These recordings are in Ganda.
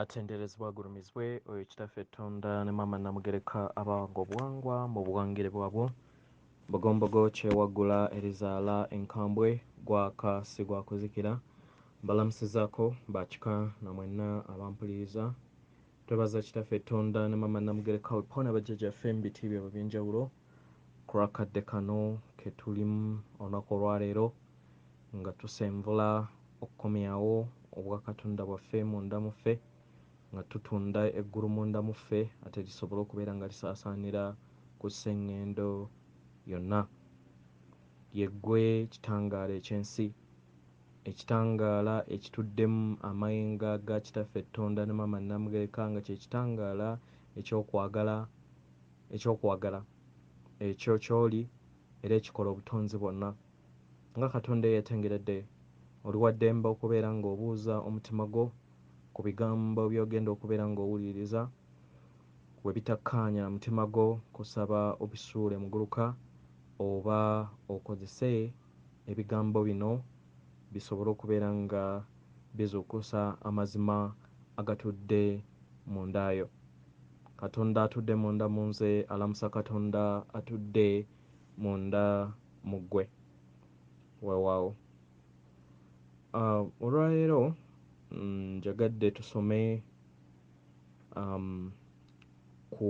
atenderezebwa agulumizibwe oyo kitaffe Tonda ne maama Namugereka abawango obuwangwa mu buwangire bwabwo Bogombogo kyewaggula erizaala enkambwe gwaka si gwakuzikira mbalamusizaako bakika na mwenna abampuliriza twebaza kitaffe Tonda ne maama Namugereka wepona bajjajjaffe mu biti byabwe eby'enjawulo ku lwakadde kano ke tulimu olunaku olwaleero nga tusenvula okukomyawo obwakatonda bwaffe munda muffe nga tutunda eggulu munda muffe ate lisobole okubeera nga lisaasaanira ku Sengendo yonna yeggwe kitangaala eky'ensi ekitangaala ekituddemu amayenga ga kitaffe Tonda ne maama Namugereka nga kye kitangaala ekyokwagala ekyo ky'oli era ekikola obutonzi bwonna nga Katonda yeetengeredde oli wa ddembe okubeera ng'obuuza omutima gwo ku bigambo by'ogenda okubeera ng'owuliriza we bitakkaanya mutima gwo kusaba obisuule muguluka oba okozese ebigambo bino bisobole okubeera nga bizuukusa amazima agatudde munda yo. Katonda atudde munda mu nze alamusa Katonda atudde munda mu ggwe weewaawo. Olwaleero njagadde tusome ku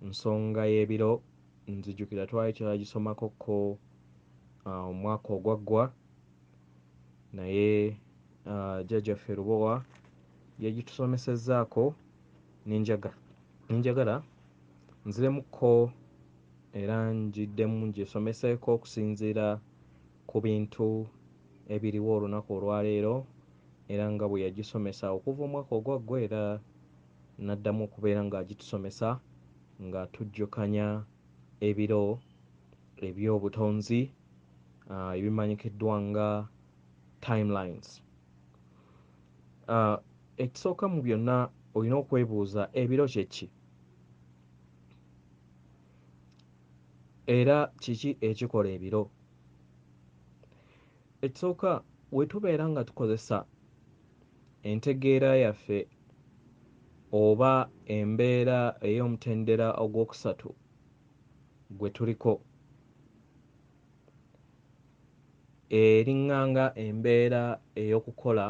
nsonga y'ebiro. Nzijukira twali twagisomakokko omwaka ogwaggwa naye jjajjaffe Lubowa yagitusomesezzaako ninjagala nziremukko era njiddemu ngisomeseeko okusinziira ku bintu ebiriwo olunaku olwaleero era nga bwe yagisomesa okuva omwaka ogwaggwa era n'addamu okubeera ng'agitusomesa ng'atujjukanya ebiro eby'obutonzi ebimanyikiddwa nga timelines. Ekisooka mu byonna olina okwebuuza ebiro kye ki era kiki ekikola ebiro. Ekisooka we tubeera nga tukozesa entegeera yaffe oba embeera ey'omutendera ogwokusatu gwe tuliko eriŋŋanga embeera ey'okukola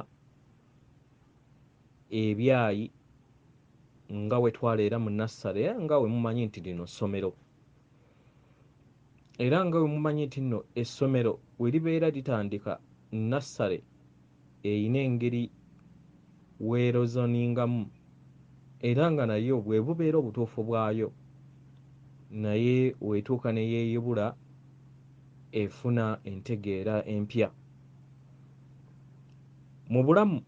ebyayi nga we twaleera mu nassale era nga we mumanyi nti lino ssomero era nga we mumanyi nti nno essomero we libeera litandika nassale eyina engeri weerozoningamu era nga nayo bwe bubeera obutuufu bwayo naye weetuuka ne yeeyubula efuna entegeera empya mu bulamu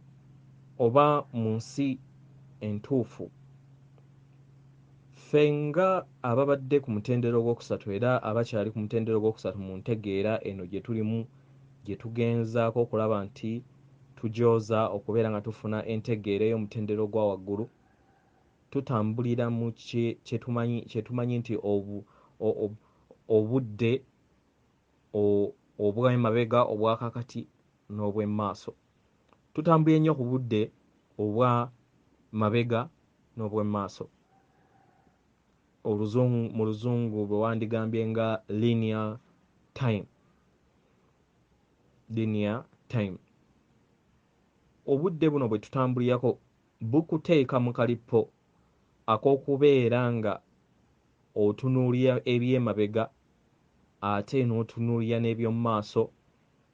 oba mu nsi entuufu. Ffe nga ababadde ku mutendera ogwokusatu era abakyali ku mutendera ogwokusatu mu ntegeera eno gye tulimu gye tugenzaako okulaba nti tujooza okubeera nga tufuna entegeera ey'omutendera ogwa waggulu tutambulira mu kye tumanyi nti obudde obw'emabega obwakakati n'obw'emmaaso. Tutambulira nnyo ku budde obwa mabega n'obw'emmaaso mu luzungu bwe wandigambye nga linear time. Obudde buno bwe tutambulirako bukuteeka mu kalippo ak'okubeera nga otunuulira eby'emabega ate n'otunuulira n'eby'omu maaso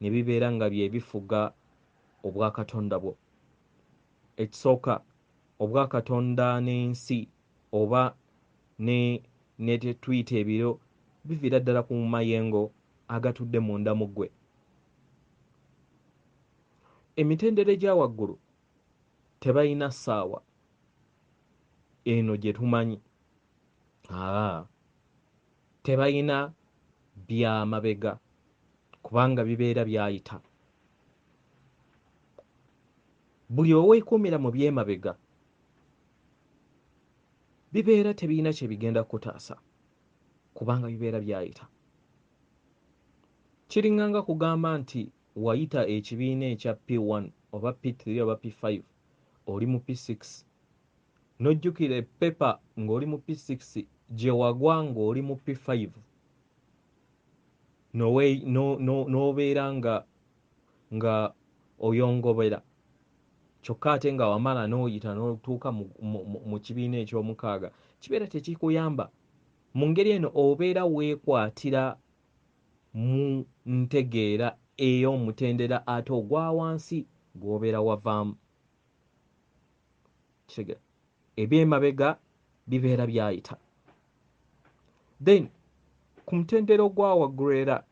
ne bibeera nga bye bifuga obwakatonda bwo. Ekisooka obwakatonda n'ensi oba ne tetuyita ebiro biviira ddala ku mayengo agatudde munda mu ggwe. Emitendera egya waggulu tebalina ssaawa eno gye tumanyi tebalina bya mabega kubanga bibeera byayita. Buli oweekuumira mu by'emabega bibeera tebirina kye bigenda kutaasa kubanga bibeera byayita. Kiringanga kugamba nti wayita ekibiina ekya P1 oba P3 oba P5 oli mu P6 nojjukira epepa ng'oli mu P6 gye wagwa ng'oli mu P5 n'obeera nga oyongobera kyokka ate nga wamala n'oyita n'otuuka mu kibiina eky'omukaaga kibeera tekikuyamba. Mu ngeri eno obeera weekwatira mu ntegeera ey'omutendera ate ogwa wansi gw'obeera wavaamu. Kitegera eby'emabega bibeera byayita, then ku mutendera ogwa waggulu era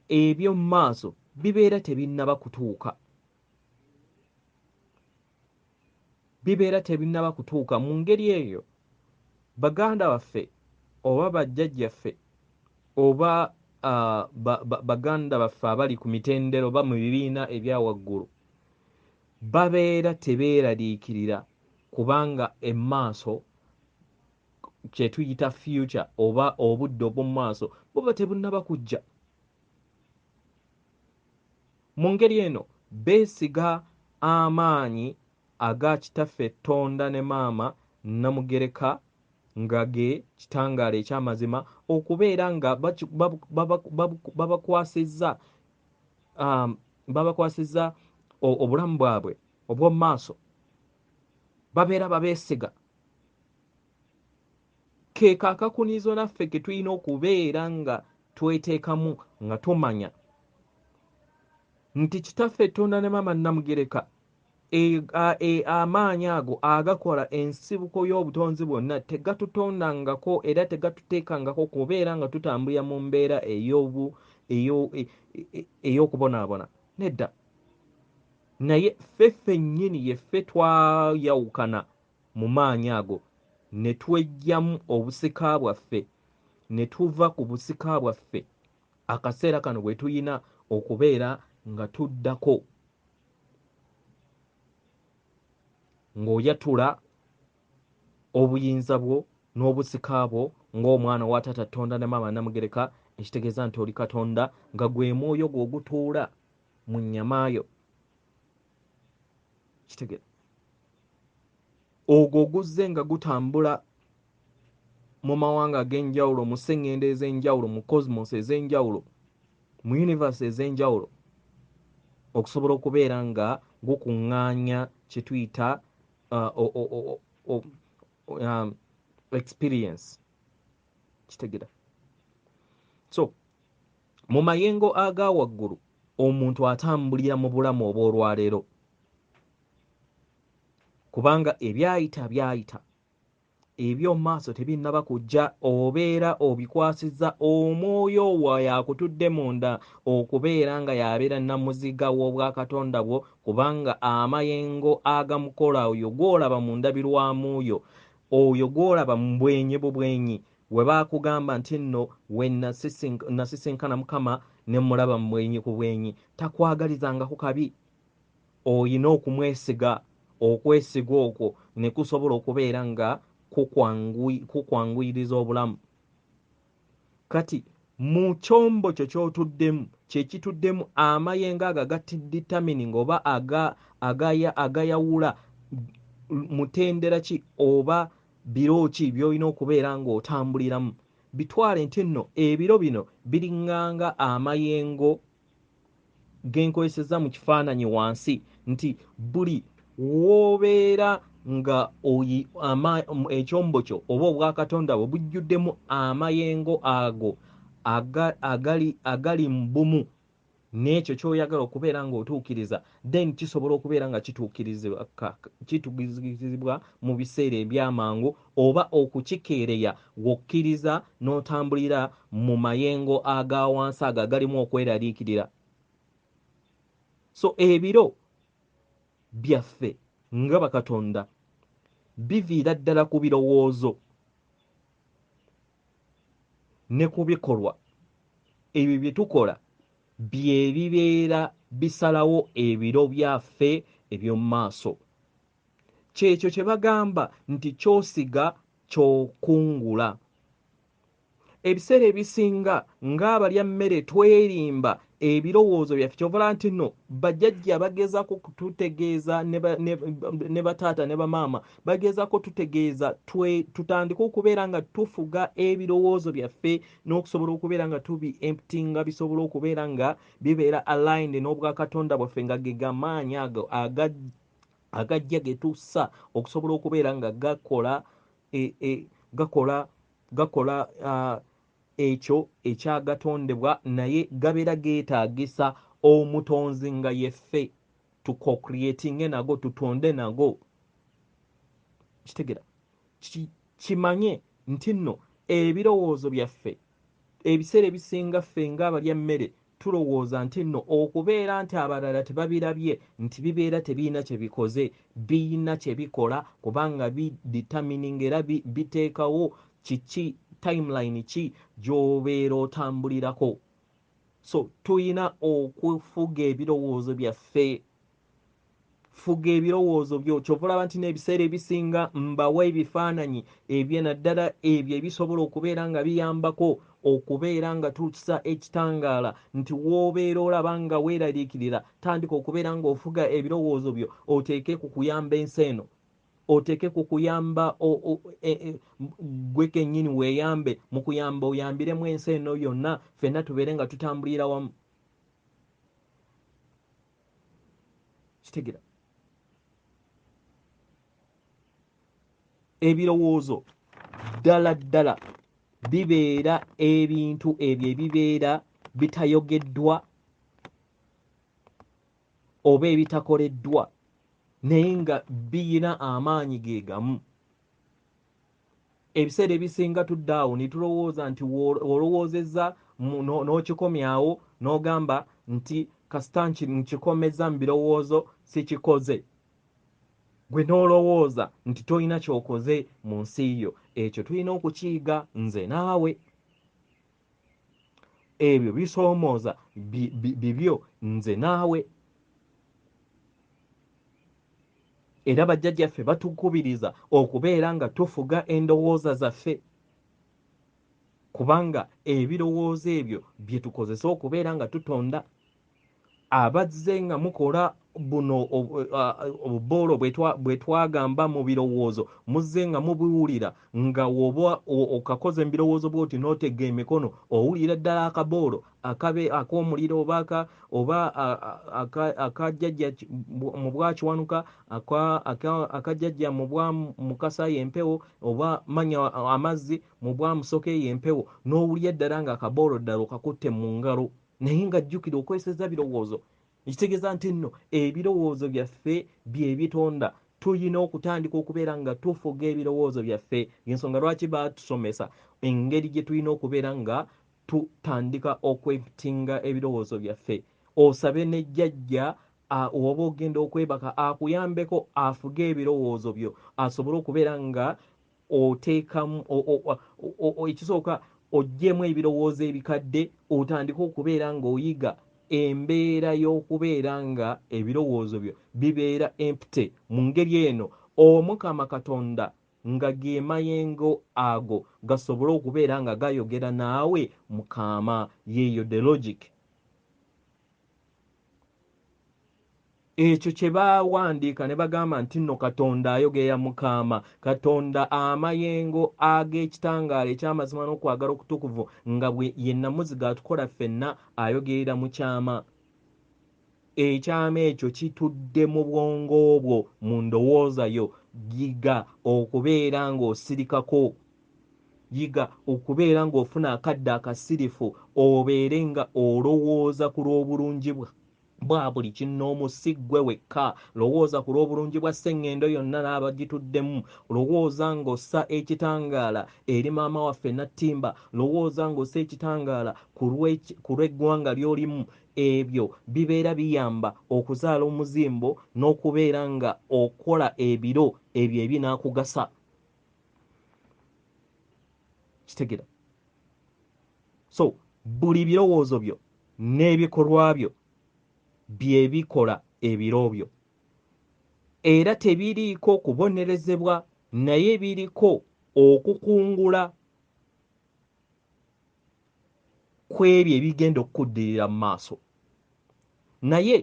eby'omu maaso bibeera tebinnaba kutuuka, bibeera tebinnaba kutuuka. Mu ngeri eyo baganda baffe oba bajjajjaffe oba baganda baffe abali ku mitendera oba mu bibiina ebya waggulu babeera tebeeraliikirira kubanga emmaaso kye tuyita future oba obudde obw'omu maaso buba tebunnaba kujja. Mu ngeri eno beesiga amaanyi aga kitaffe Tonda ne maama Namugereka nga ge kitangaala eky'amazima okubeera nga babakwasizza obulamu bwabwe obw'omu maaso, babeera babeesiga. Ke kaakakunizo naffe ke tulina okubeera nga tweteekamu nga tumanya nti kitaffe Tonda ne maama Namugereka amaanyi ago agakola ensibuko y'obutonzi bwonna tegatutondangako era tegatuteekangako kubeera nga tutambulira mu mbeera ey'okubonaabona, nedda. Naye ffe ffennyini yeffe twayawukana mu maanyi ago ne tweggyamu obusika bwaffe ne tuva ku busika bwaffe akaseera kano bwe tuyina okubeera nga tuddako ng'oyatula obuyinza bwo n'obusika bwo ng'omwana wa taata Tonda ne maama Namugereka, ekitegeeza nti oli Katonda nga gwe mwoyo gw'ogutuula mu nnyamaayo. Kitegeeza ogwo oguzze nga gutambula mu mawanga ag'enjawulo, mu sengendo ez'enjawulo, mu cosmos ez'enjawulo, mu universe ez'enjawulo okusobola okubeera nga gukuŋŋaanya kye tuyita experience. Kitegeera so mu mayengo aga waggulu omuntu atambulira mu bulamu obw'olwaleero kubanga ebyayita byayita, eby'omu maaso tebinnaba kujja. Obeera obikwasizza omwoyo wa yakutudde munda okubeera nga yabeera namuziga w'obwakatonda bwo kubanga amayengo agamukola oyo gw'olaba mu ndabirwamu oyo gw'olaba mu bwenyi bubwenyi we baakugamba nti nno we nasisinkana Mukama ne mulaba mu bwenyi ku bwenyi, takwagalizangako kabi. Oyina okumwesiga, okwesiga okwo ne kusobola okubeera nga kukwanguyiriza obulamu. Kati mu kyombo kyo ky'otuddemu kye kituddemu amayengo ago agadetermining oba agayawula mutendera ki oba biro ki by'olina okubeera ng'otambuliramu. Bitwale nti nno ebiro bino biriŋŋanga amayengo ge nkozesezza mu kifaananyi wansi nti buli w'obeera nga ekyombo kyo oba obwakatonda bwe bujjuddemu amayengo ago agali mu bumu n'ekyo ky'oyagala okubeera ng'otuukiriza, then kisobola okubeera nga kituukirizibwa mu biseera ebyamangu oba okukikeereya ng'okkiriza n'otambulira mu mayengo aga wansi ago agalimu okweraliikirira. So ebiro byaffe nga bakatonda biviira ddala ku birowoozo ne ku bikolwa ebyo bye tukola bye bibeera bisalawo ebiro byaffe eby'omu maaso. Kyekyo kye bagamba nti ky'osiga ky'okungula. Ebiseera ebisinga ng'abalya mmere twerimba ebirowoozo byaffe kyovala nti nno bajjajja bagezaako kututegeeza ne bataata ne bamaama bagezaako tutegeeza tutandike okubeera nga tufuga ebirowoozo byaffe n'okusobola okubeera nga tubi empty nga bisobola okubeera nga bibeera aligned n'obwakatonda bwaffe nga ge gamaanyi ago agajja getussa okusobola okubeera nga gakola ekyo ekyagatondebwa naye gabeera geetaagisa omutonzi nga yeffe tuko-creatinge nago tutonde nago. Kitegera kimanye nti nno ebirowoozo byaffe ebiseera ebisinga ffe ng'abalya mmere tulowooza nti nno okubeera nti abalala tebabirabye nti bibeera tebiina kye bikoze, biina kye bikola kubanga bidetermining era biteekawo kiki timeline ki gy'obeera otambulirako. So tuyina okufuga ebirowoozo byaffe. Fuga ebirowoozo byo. Kyova olaba nti n'ebiseera ebisinga mbawa ebifaananyi ebye naddala ebyo ebisobola okubeera nga biyambako okubeera nga tussa ekitangaala nti w'obeera olaba nga weeraliikirira tandika okubeera ng'ofuga ebirowoozo byo oteeke ku kuyamba ensi eno, oteeke ku kuyamba gwe kennyini weeyambe mu kuyamba oyambiremu ensi eno yonna ffenna tubeere nga tutambulira wamu. Kitegera ebirowoozo ddala bibeera ebintu ebyo ebibeera bitayogeddwa oba ebitakoleddwa naye nga biyina amaanyi ge gamu. Ebiseera ebisinga tudda awo ne tulowooza nti olowoozezza n'okikomyawo n'ogamba nti kasita nkikomeza mu birowoozo sikikoze. Gwe n'olowooza nti tolina ky'okoze mu nsi yo. Ekyo tulina okukiyiga nze naawe. Ebyo bisoomooza bibyo nze naawe. Era bajjajjaffe batukubiriza okubeera nga tufuga endowooza zaffe kubanga ebirowoozo ebyo bye tukozesa okubeera nga tutonda. Abazze nga mukola buno obuboolo bwe twagamba mu birowoozo muzze nga mubiwulira nga woba okakoze mu birowoozo bw'oti n'otega emikono owulira ddala akaboolo ak'omuliro oba akajjajja mu bwakiwanuka akajjajja mu bwa mukasa y'empewo oba manya amazzi mu bwa musoke y'empewo n'owulira ddala nga akaboolo ddala okakutte mu ngalo naye nga jjukira okweseza birowoozo. Ekitegeeza nti nno ebirowoozo byaffe bye bitonda. Tuyina okutandika okubeera nga tufuga ebirowoozo byaffe. Ensonga lwaki baatusomesa engeri gye tulina okubeera nga tutandika okwetinga ebirowoozo byaffe. Osabe ne jjajja oba ogenda okwebaka akuyambeko afuge ebirowoozo byo asobole okubeera nga oteekamu ekisooka oggyemu ebirowoozo ebikadde otandike okubeera ng'oyiga embeera y'okubeera nga ebirowoozo byo bibeera empty. Mu ngeri eno Omukama Katonda nga ge mayengo ago gasobole okubeera nga gayogera naawe Mukama, yeeyo the logic. Ekyo kye baawandiika ne bagamba nti nno Katonda ayogerera Mukama, Katonda amayengo ag'ekitangaala eky'amazima n'okwagala okutukuvu nga bwe ye nnamuziga atukola ffenna ayogerera mu kyama. Ekyama ekyo kitudde mu bwongo bwo, mu ndowooza yo. Yiga okubeera ng'osirikako, yiga okubeera ng'ofuna akadde akasirifu obeere nga olowooza ku lw'obulungi bwa buli kinoomu si ggwe wekka. Lowooza ku lw'obulungi bwa Sengendo yonna n'abagituddemu. Lowooza ng'ossa ekitangaala eri maama waffe Nattimba. Lowooza ng'ossa ekitangaala ku lw'eggwanga ly'olimu. Ebyo bibeera biyamba okuzaala omuzimbo n'okubeera nga okola ebiro ebyo ebinaakugasa. Kitegera. So buli birowoozo byo n'ebikolwa byo bye bikola ebiro byo. Era tebiriiko kubonerezebwa naye biriko okukungula kw'ebyo ebigenda okukuddirira mu maaso. naye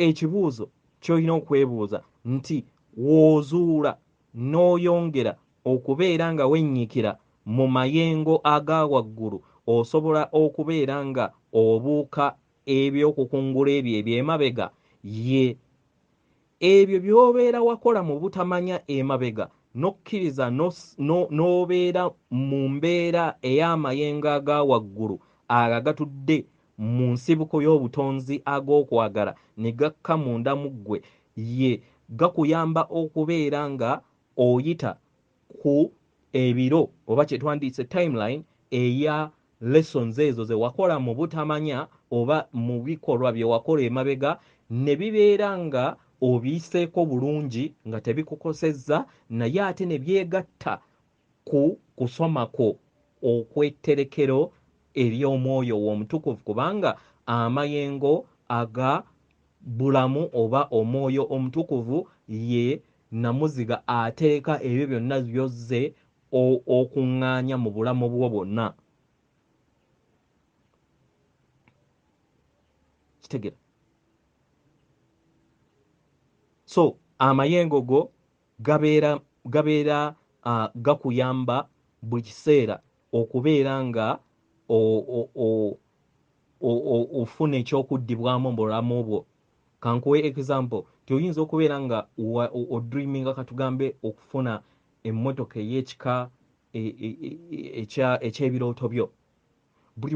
ekibuuzo ky'olina okwebuuza nti w'ozuula n'oyongera okubeera nga wennyikira mu mayengo aga waggulu osobola okubeera nga obuuka ebyokukungula ebyo eby'emabega ye ebyo by'obeera wakola mu butamanya emabega n'okkiriza n'obeera mu mbeera ey'amayengo aga waggulu agatudde mu nsibuko y'obutonzi ag'okwagala ne gakka munda mu ggwe ye gakuyamba okubeera nga oyita ku ebiro oba kye twandiise timeline eya lessons ezo ze wakola mu butamanya oba mu bikolwa bye wakola emabega ne bibeera nga obiyiseeko bulungi nga tebikukosezza naye ate ne byegatta ku kusomako okwetterekero ery'omwoyo w'omutukuvu kubanga amayengo aga bulamu oba omwoyo omutukuvu ye namuziga ateeka ebyo byonna byozze okuŋŋaanya mu bulamu bwo bwonna. Kitegera? So amayengo go gabeera gakuyamba buli kiseera okubeera nga ofuna ekyokuddibwamu mu bulamu bwo. Kankuwe example tioyinza okubeera nga odreaminga katugambe okufuna emmotoka ey'ekika eky'ebirooto byo buli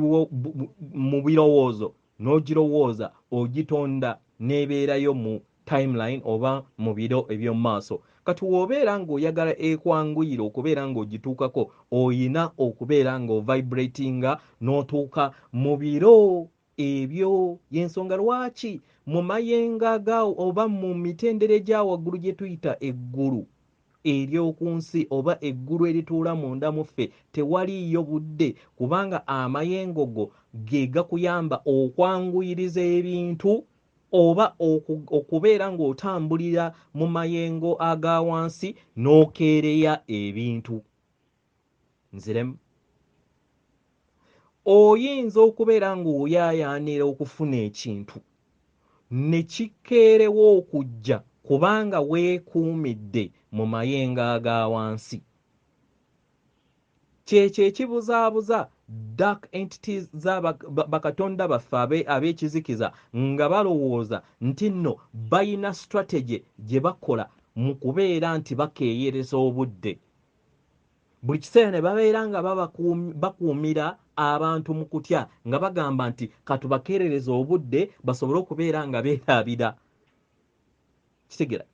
mu birowoozo n'ogirowooza ogitonda n'ebeerayo mu timeline oba mu biro eby'omu maaso kati w'obeera ng'oyagala ekwanguyira okubeera ng'ogituukako oyina okubeera ng'ovibratinga n'otuuka mu biro ebyo y'ensonga lwaki mu mayengo agaawo oba mu mitendera egya waggulu gye tuyita eggulu ery'oku nsi oba eggulu erituula munda mu ffe tewaliiyo budde kubanga amayengo go ge gakuyamba okwanguyiriza ebintu oba okubeera ng'otambulira mu mayengo aga wansi n'okeereya ebintu. Nziremu oyinza okubeera ng'oyaayaanira okufuna ekintu ne kikeerewo okujja kubanga weekuumidde mu mayengo aga wansi. Kyekyo ekibuzaabuza dark entities bakatonda baffe ab'ekizikiza nga balowooza nti nno bayina strategy gye bakola mu kubeera nti bakeeyereza obudde. Buli kiseera ne babeera nga bakuumira abantu mu kutya nga bagamba nti katubakeerereza obudde basobole okubeera nga beerabira. Kitegera?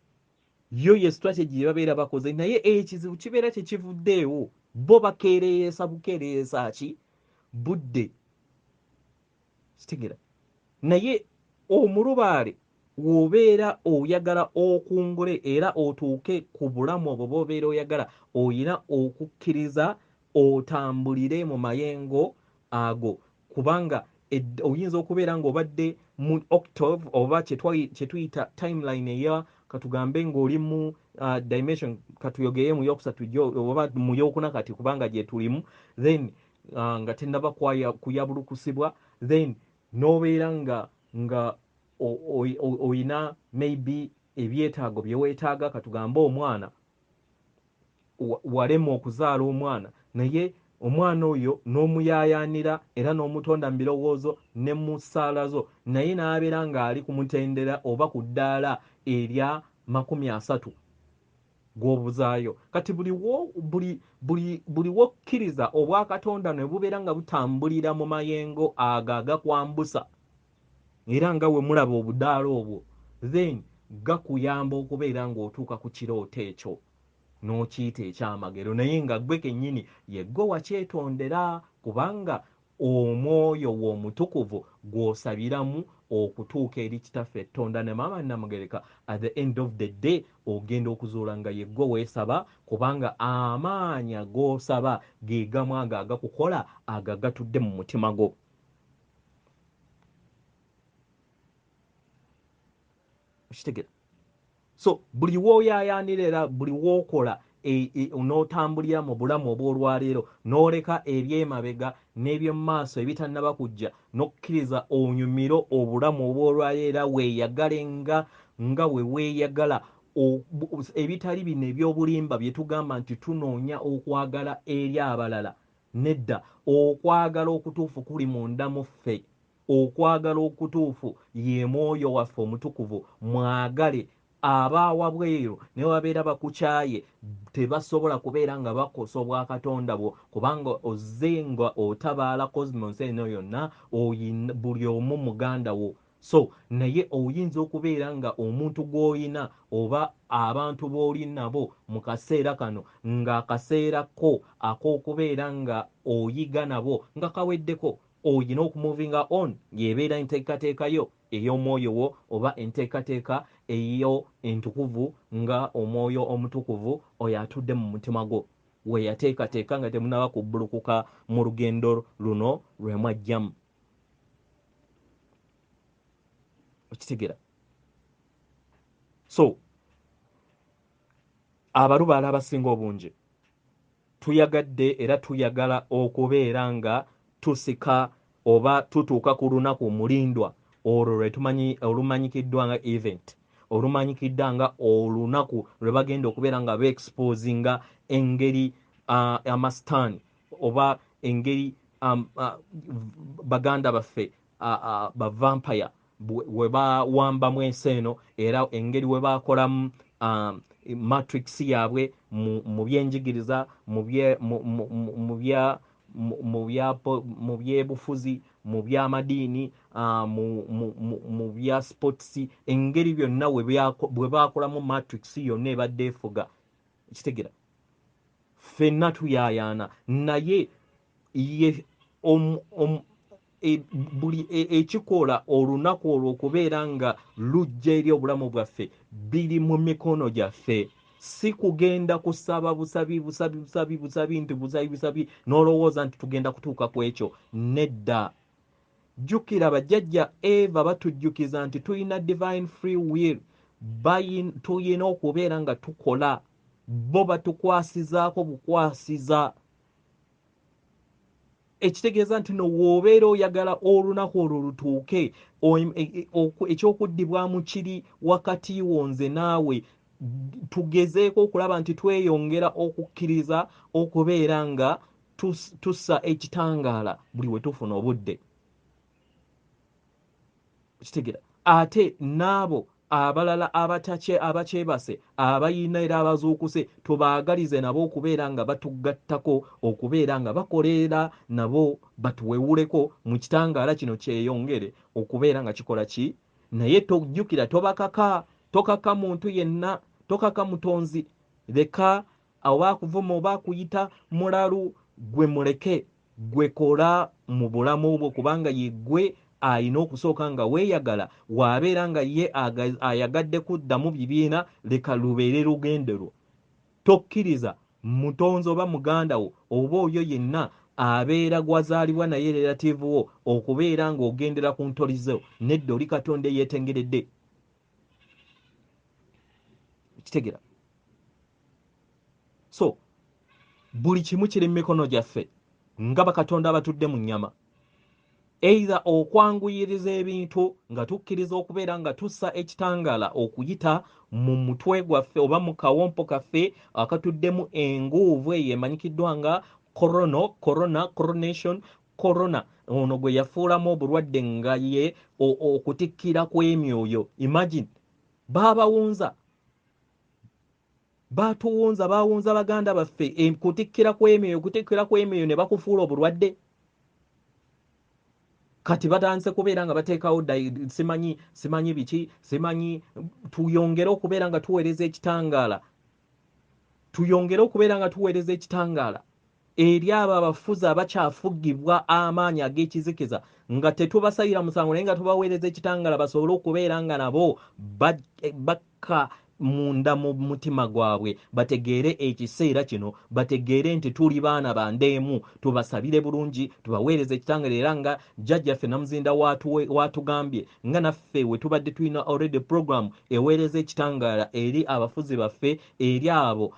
Yo ye strategy gye babeera bakoze naye ekizibu kibeera tekivuddeewo bo bakeereyeesa bukeereyeesa ki budde. Kitegera? Naye omulubaale w'obeera oyagala okungule era otuuke ku bulamu obwo bw'obeera oyagala oyina okukkiriza otambulire mu mayengo ago kubanga oyinza okubeera ng'obadde mu octave oba kye tuyita timeline eya katugambe ng'oli mu dimension katuyogeye mu yokusatu oba mu yokuna kati kubanga gye tulimu then nga tennaba kuyabulukusibwa then n'obeera nga oyina maybe ebyetaago bye weetaaga katugambe omwana walema okuzaala omwana naye omwana oyo n'omuyaayaanira era n'omutonda mu birowoozo ne mu ssaala zo naye n'abeera ng'ali ku mutendera oba ku ddaala erya 30 gw'obuzaayo kati buli wokkiriza obwakatonda ne bubeera nga butambulira mu mayengo ago agakwambusa era nga we mulaba obudaala obwo then gakuyamba okubeera ng'otuuka ku kirooto ekyo n'okiyita ekyamagero naye nga ggwe kennyini yeggwe wakyetondera kubanga omwoyo w'omutukuvu gw'osabiramu okutuuka eri kitaffe ettonda ne maama Namugereka at the end of the day ogenda okuzuula nga yeggwe weesaba kubanga amaanyi ag'osaba ge gamu ago agakukola agagatudde mu mutima gwo. Okitegera? So buli w'oyaayaanira era buli w'okola n'otambulira mu bulamu obw'olwaleero n'oleka ebyemabega n'ebyomumaaso ebitannaba kujja n'okkiriza onyumiro obulamu obw'olwaleero weeyagale nga we weeyagala. Ebitali bino ebyobulimba bye tugamba nti tunoonya okwagala eri abalala. Nedda, okwagala okutuufu kuli munda mu ffe. Okwagala okutuufu ye mwoyo waffe omutukuvu. Mwagale. Abaawabweru ne babeera bakukyaye tebasobola kubeera nga bakosa obwa Katonda bwo, kubanga ozze nga otabaala cosmos eno yonna, buli omu muganda wo. So naye oyinza okubeera nga omuntu gw'olina oba abantu b'oli nabo mu kaseera kano ng'akaseera ko ak'okubeera nga oyiga nabo nga kaweddeko, oyina okumuvinga on yebeera enteekateeka yo ey'omwoyo wo oba enteekateeka eyo entukuvu nga omwoyo omutukuvu oyo atudde mu mutima gwo we yateekateeka nga temunaba kubbulukuka mu lugendo luno lwe mwajjamu. Okitegera? So abalubaala abasinga obungi tuyagadde era tuyagala okubeera nga tusika oba tutuuka ku lunaku mulindwa olwo lwe tumanyi olumanyikiddwa nga event, olumanyikiddwa nga olunaku lwe bagenda okubeera nga beexposinga engeri amasitaani oba engeri baganda baffe bavampire we bawambamu ensi eno era engeri we bakolamu matrix yaabwe mu byenjigiriza mu byebufuzi mu byamadiini mu bya sports, engeri byonna bwe bakolamu matrix yonna ebadde efuga. Kitegera ffenna tuyaayaana naye ye buli ekikola olunaku olwo okubeera nga lujja eri obulamu bwaffe biri mu mikono gyaffe. Si kugenda kusaba busabi nti busabi n'olowooza nti tugenda kutuuka ku ekyo. Nedda. Jjukira bajjajja Eva batujjukiza nti tulina divine free will, tulina okubeera nga tukola, bo batukwasizaako bukwasiza. Ekitegeeza nti no w'obeera oyagala olunaku olwo lutuuke, ekyokuddibwamu kiri wakati wo nze naawe. Tugezeeko okulaba nti tweyongera okukkiriza okubeera nga tussa ekitangaala buli we tufuna obudde. Kitegera ate n'abo abalala abakyebase abayina era abazuukuse tubaagalize nabo okubeera nga batugattako, okubeera nga bakolera nabo batuwewuleko mu kitangaala kino kyeyongere okubeera nga kikola ki. Naye tojjukira tokaka muntu yenna, tokaka mutonzi. Leka oba akuvuma oba akuyita mulalu, gwe muleke, gwe kola mu bulamu bwo kubanga ye gwe ayina okusooka nga weeyagala. Waabeera nga ye ayagadde kuddamu bibiina, leka lubeere lugendo lwo. Tokkiriza mutonzi oba muganda wo oba oyo yenna abeera gwazaalibwa naye relative wo okubeera ng'ogendera ku ntoli zo. Nedda, oli Katonda eyeetengeredde. Kitegera? So buli kimu kiri mu mikono gyaffe nga bakatonda abatudde mu nnyama. Either okwanguyiriza ebintu nga tukkiriza okubeera nga tussa ekitangaala okuyita mu mutwe gwaffe oba mu kawompo kaffe akatuddemu enguuvu eyo emanyikiddwa nga coronation. Ono gwe yafuulamu obulwadde nga ye okutikkira kw'emyoyo. Imagine baawunza baganda baffe kutikkira kw'emyoyo ne bakufuula obulwadde. Kati batandise kubeera nga bateekawo simanyi biki, simanyi. Tuyongere okubeera nga tuweereza ekitangaala eri abo abafuzi abakyafugibwa amaanyi ag'ekizikiza nga tetubasayira musango naye nga tubaweereza ekitangaala basobole okubeera nga nabo bakka munda mu mutima gwabwe bategeere ekiseera kino, bategeere nti tuli baana bandeemu, tubasabire bulungi, tubaweereze ekitangala era nga jjajjaffe Namuzinda watugambye nga naffe we tubadde tulina already program eweereza ekitangala eri abafuzi baffe, eri abo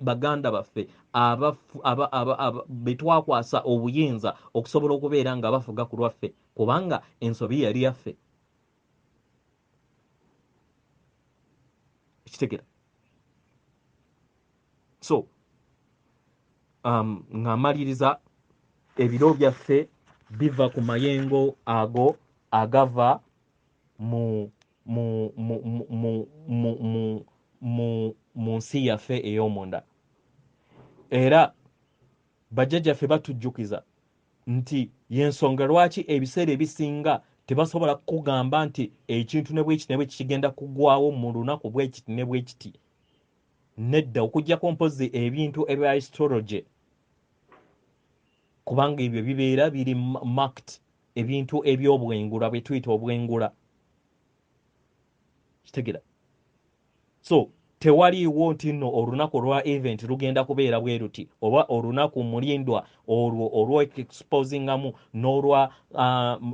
baganda baffe betwakwasa obuyinza okusobola okubeera nga bafuga ku lwaffe, kubanga ensobi yali yaffe. Kitegera. So ng'amaliriza, ebiro byaffe biva ku mayengo ago agava mu nsi yaffe ey'omunda. Era bajjajjaffe batujjukiza nti y'ensonga lwaki ebiseera ebisinga tebasobola kugamba nti ekintu ne bwekiti ne bwekiti kigenda kuggwawo mu lunaku bwekiti ne bwekiti. Nedda, okuggyako mpozi ebintu ebya astrology, kubanga ebyo bibeera biri marked, ebintu eby'obwengula bwe tuyita obwengula. Kitegera. So tewaliiwo nti nno olunaku olwa event lugenda kubeera bwe ruti, oba olunaku mulindwa olwo olw'exposingamu n'olwa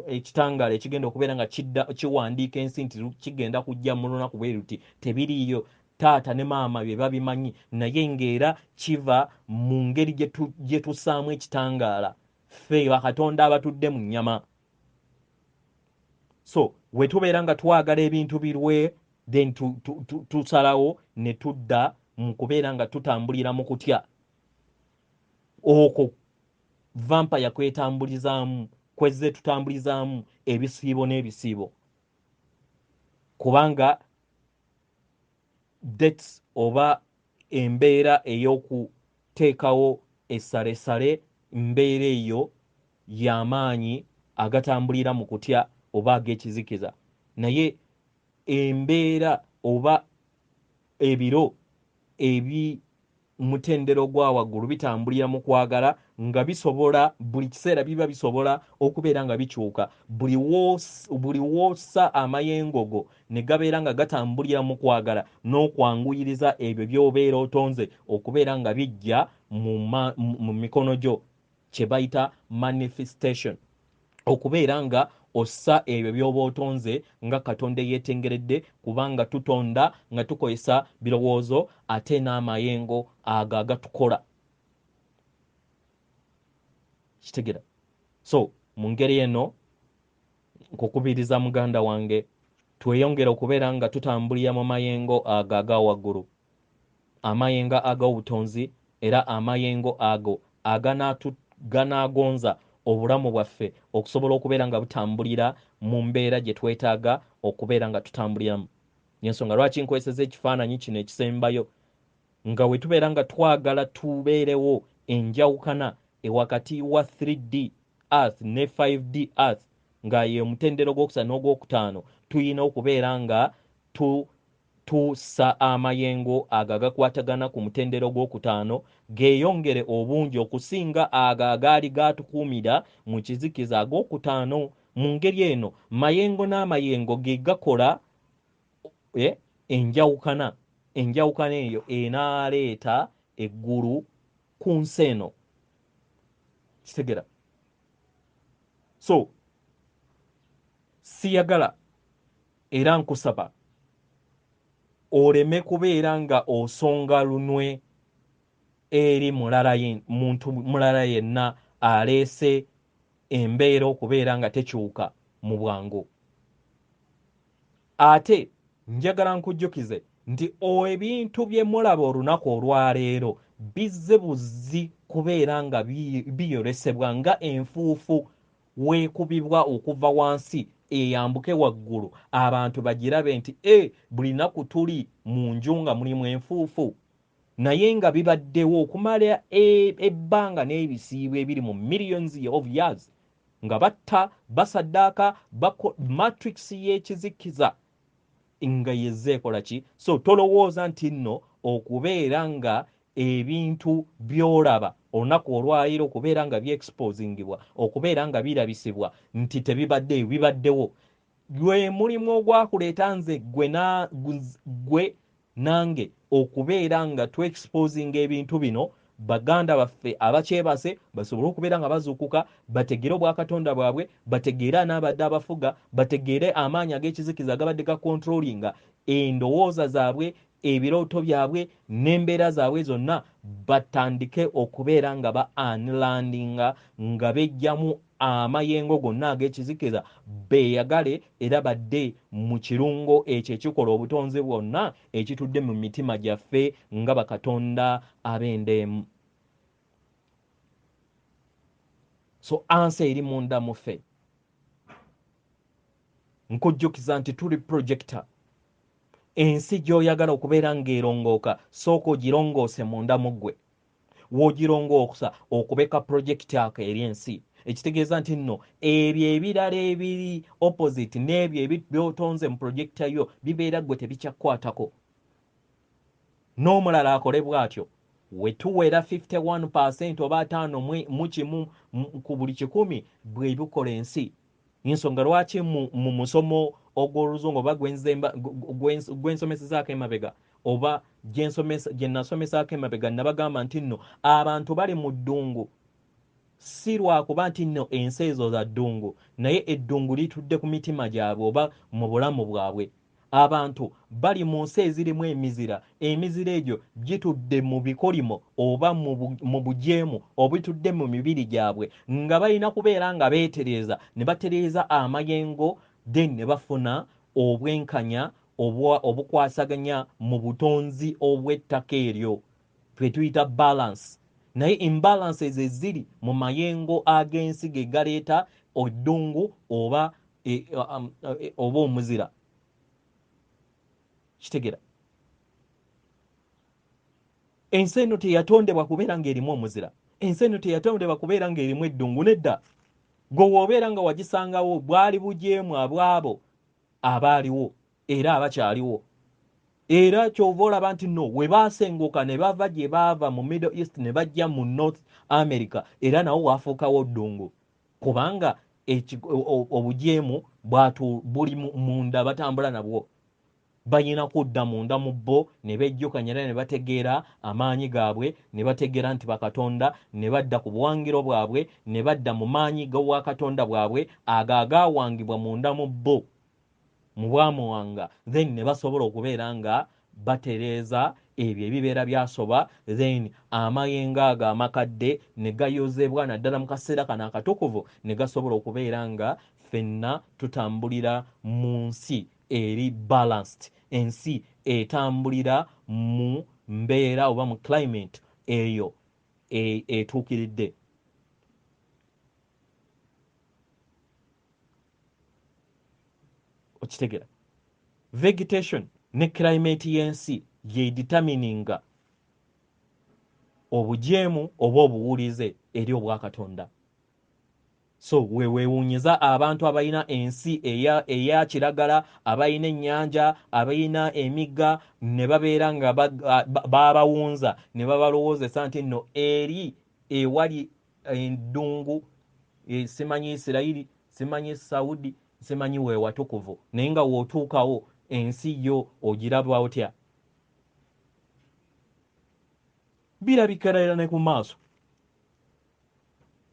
ekitangala ekigenda okubeera nga kiwandiika ensi nti kigenda kujja mu lunaku bwe ruti. Tebiriiyo. Taata ne maama bye babimanyi, naye ng'era kiva mu ngeri gye tussaamu ekitangaala ffe bakatonda abatudde mu nnyama. So we tubeera nga twagala ebintu birwe, then tusalawo ne tudda mu kubeera nga tutambulira mu kutya. Okwo vampire kwetambulizaamu, kwezze tutambulizaamu ebisiibo n'ebisiibo, kubanga dates oba embeera ey'okuteekawo essalesale, mbeera eyo y'amaanyi agatambulira mu kutya oba ag'ekizikiza. Naye embeera oba ebiro mutendero gwa waggulu bitambulira mu kwagala, nga bisobola buli kiseera biba bisobola okubeera nga bikyuka. Buli woossa amayengo go ne gabeera nga gatambulira mu kwagala n'okwanguyiriza ebyo by'obeera otonze okubeera nga bijja mu mikono gyo, kye bayita manifestation. Okubeera nga ossa ebyo by'oba otonze nga Katonda yeetengeredde, kubanga tutonda nga tukozesa birowoozo ate n'amayengo ago agatukola. Kitegera. So mu ngeri eno nkukubiriza muganda wange, tweyongera okubeera nga tutambulira mu mayengo ago aga waggulu, amayengo ag'obutonzi, era amayengo ago ganaagonza obulamu bwaffe okusobola okubeera nga butambulira mu mbeera gye twetaaga okubeera nga tutambuliramu. Y'ensonga lwaki nkweseza ekifaananyi kino ekisembayo, nga we tubeera nga twagala tubeerewo enjawukana wakati wa 3D earth ne 5D earth, nga ye omutendero gw'okusatu n'ogwokutaano tuyina okubeera nga tussa amayengo ago agakwatagana ku mutendero gw'okutaano geeyongere obungi okusinga ago agaali gatukuumira mu kizikiza ag'okutaano. Mu ngeri eno mayengo n'amayengo ge gakola enjawukana. Enjawukana eyo enaaleeta eggulu ku nsi eno. Kitegera. So siyagala era nkusaba oleme kubeera nga osonga lunwe eri muntu mulala yenna aleese embeera okubeera nga tekyuka mu bwangu. Ate njagala nkujjukize nti ebintu bye mulaba olunaku olwaleero bizze buzzi kubeera nga biyolesebwa nga enfuufu weekubibwa okuva wansi eyambuke waggulu, abantu bagirabe nti buli naku tuli mu nju nga mulimu enfuufu, naye nga bibaddewo okumala ebbanga n'ebisiibo ebiri mu millions of years, nga batta basaddaaka matrix y'ekizikiza nga yezze ekola ki. So tolowooza nti nno okubeera nga ebintu by'olaba olunaku olwaleero okubeera nga byexposingibwa, okubeera nga birabisibwa nti tebibaddeyo, bibaddewo. Gwe mulimu ogwakuleeta nze gwe nange okubeera nga tu-exposing ebintu bino baganda baffe abakyebase basobole okubeera nga bazuukuka bategere obwakatonda bwabwe bategeere n'abadde abafuga bategeere amaanyi ag'ekizikiza agabadde gakontrolinga endowooza zaabwe ebirooto byabwe n'embeera zaabwe zonna batandike okubeera nga ba unlandinga nga bejjamu amayengo gonna ag'ekizikiza beeyagale era badde mu kirungo ekyo ekikola obutonzi bwonna ekitudde mu mitima gyaffe nga bakatonda ab'endeemu. So ansi eri munda muffe nkujjukiza nti tuli projector. Ensi gy'oyagala okubeera ng'erongooka sooka ogirongoose munda mu ggwe. W'ogirongoosa okubeka projekiti ako eri ensi ekitegeeza nti nno ebyo ebirala ebiri opposite n'ebyo by'otonze mu projekita yo bibeera ggwe tebikyakkwatako. N'omulala akole bw'atyo wetuwera 51% oba 5 mu kimu ku buli 100 bwe bikola ensi. Ensonga lwaki mu musomo ogw'oluzungu oba gw'ensomesezaako emabega oba gye nasomesaako emabega nabagamba nti nno abantu bali mu ddungu si lwakuba nti nno ensi ezo za ddungu naye eddungu litudde ku mitima gyabwe oba mu bulamu bwabwe. Abantu bali mu nsi ezirimu emizira egyo gitudde mu bikolimo oba mu bujeemu obitudde mu mibiri gyabwe nga balina kubeera nga beetereeza ne batereeza amayengo then ne bafuna obwenkanya obukwasaganya mu butonzi obw'ettaka eryo twe tuyita balance. Naye imbalances eziri mu mayengo ag'ensi ge galeeta oddungu oba omuzira. Kitegera ensi eno teyatondebwa kubeera ng'erimu omuzira. Ensi eno teyatondebwa kubeera ng'erimu eddungu nedda. Gwe w'obeera nga wagisangawo bwali bujeemu abwabo abaaliwo era abakyaliwo. Era kyova olaba nti nno we baasenguka ne bava gye baava mu Middle East ne bajja mu North America era nawo waafuukawo ddungu kubanga obujeemu buli munda batambula nabwo. Bayina kudda munda mu bo ne bejjukanya era ne bategeera amaanyi gaabwe ne bategeera nti bakatonda ne badda ku buwangiro bwabwe ne badda mu maanyi g'obwakatonda bwabwe agaawangibwa munda mu bo mu bwamuwanga then ne basobola okubeera nga batereeza ebyo ebibeera byasoba then amayengo ago amakadde ne gayozebwa naddala mu kaseera kano akatukuvu ne gasobola okubeera nga ffenna tutambulira mu nsi eri balanced, ensi etambulira mu mbeera oba mu climate eyo etuukiridde. Okitegera vegetation ne climate y'ensi yedetermininga obujeemu oba obuwulize eri obwakatonda. So weewuunyiza abantu abalina ensi eya kiragala abalina ennyanja abalina emigga ne babeera nga babawunza ne babalowoozesa nti nno eri ewali eddungu simanyi Isirayiri simanyi Saudi simanyi weewatukuvu naye nga wootuukawo ensi yo ogiraba otya? Birabikira ne ku maaso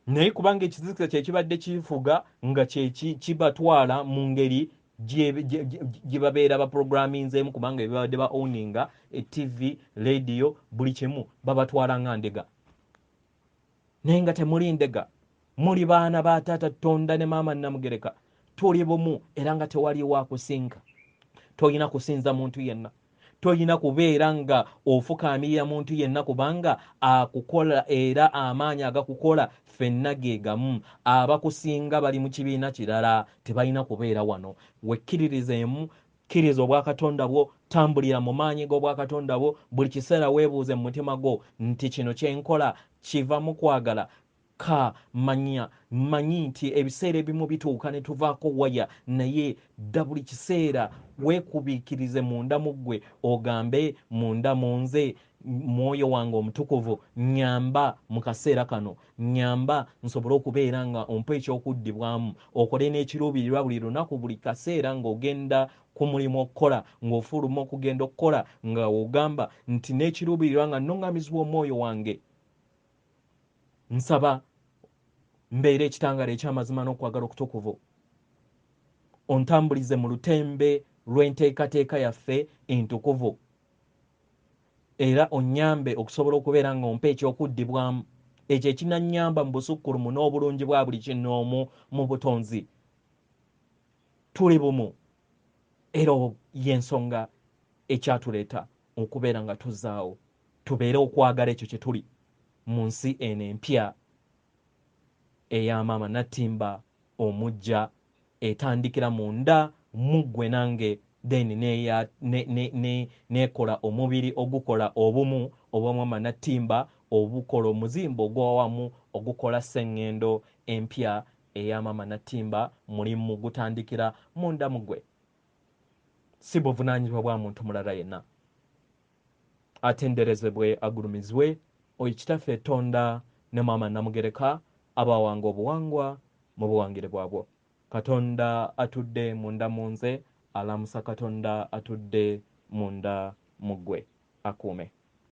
naye kubanga ekizikiza kye kibadde kifuga nga kibatwala mu ngeri gye babeera baprogramminzeemu kubanga babadde ba owninga TV radio buli kimu babatwala nga ndega. Naye nga temuli ndega, muli baana ba taata Tonda ne maama Namugereka, tuli bumu era nga tewaliwo akusinga. Toyina kusinza muntu yenna, toyina kubeera nga ofukaamirira muntu yenna kubanga akukola era amaanyi agakukola ffenna ge gamu. Abakusinga bali mu kibiina kirala, tebalina kubeera wano. Wekkiririzeemu, kkiriza obwakatonda bwo, tambulira mu maanyi g'obwakatonda bwo. Buli kiseera weebuuze mu mutima gwo nti kino kye nkola kiva mu kwagala. Manyi nti ebiseera ebimu bituuka ne tuvaako waya, naye dda buli kiseera weekubiikirize munda mu ggwe ogambe munda mu nze mwoyo wange omutukuvu nyamba mu kaseera kano, nyamba nsobole okubeera nga ompa ekyokuddibwamu, okole n'ekiruubirirwa buli lunaku buli kaseera ng'ogenda ku mulimu okukola, ng'ofuluma okugenda okukola nga ogamba nti n'ekiruubirirwa nga nnoŋŋamizibwa omwoyo wange. Nsaba mbeera ekitangaala eky'amazima n'okwagala okutukuvu, ontambulize mu lutembe lw'enteekateeka yaffe entukuvu, era onyambe okusobola okubeera nga ompa ekyokuddibwamu ekyo ekinannyamba mu busukkulumu n'obulungi bwa buli kinoomu mu butonzi. Tuli bumu era y'ensonga ekyatuleeta okubeera nga tuzzaawo, tubeere okwagala ekyo kye tuli mu nsi eno empya ey'amaama nattimba omujja, etandikira munda mu ggwe nange, then neekola omubiri ogukola obumu obw'amaama nattimba, obukola omuzimba ogw'awamu ogukola Sengendo empya ey'amaama nattimba. Mulimu gutandikira munda mu ggwe, si buvunaanyizibwa bwa muntu mulala yenna. Atenderezebwe agulumizibwe oyo kitaffe Tonda ne maama Namugereka abawanga obuwangwa mu buwangire bwabwo. Katonda atudde munda mu nze, alamusa Katonda atudde munda mu ggwe akuume.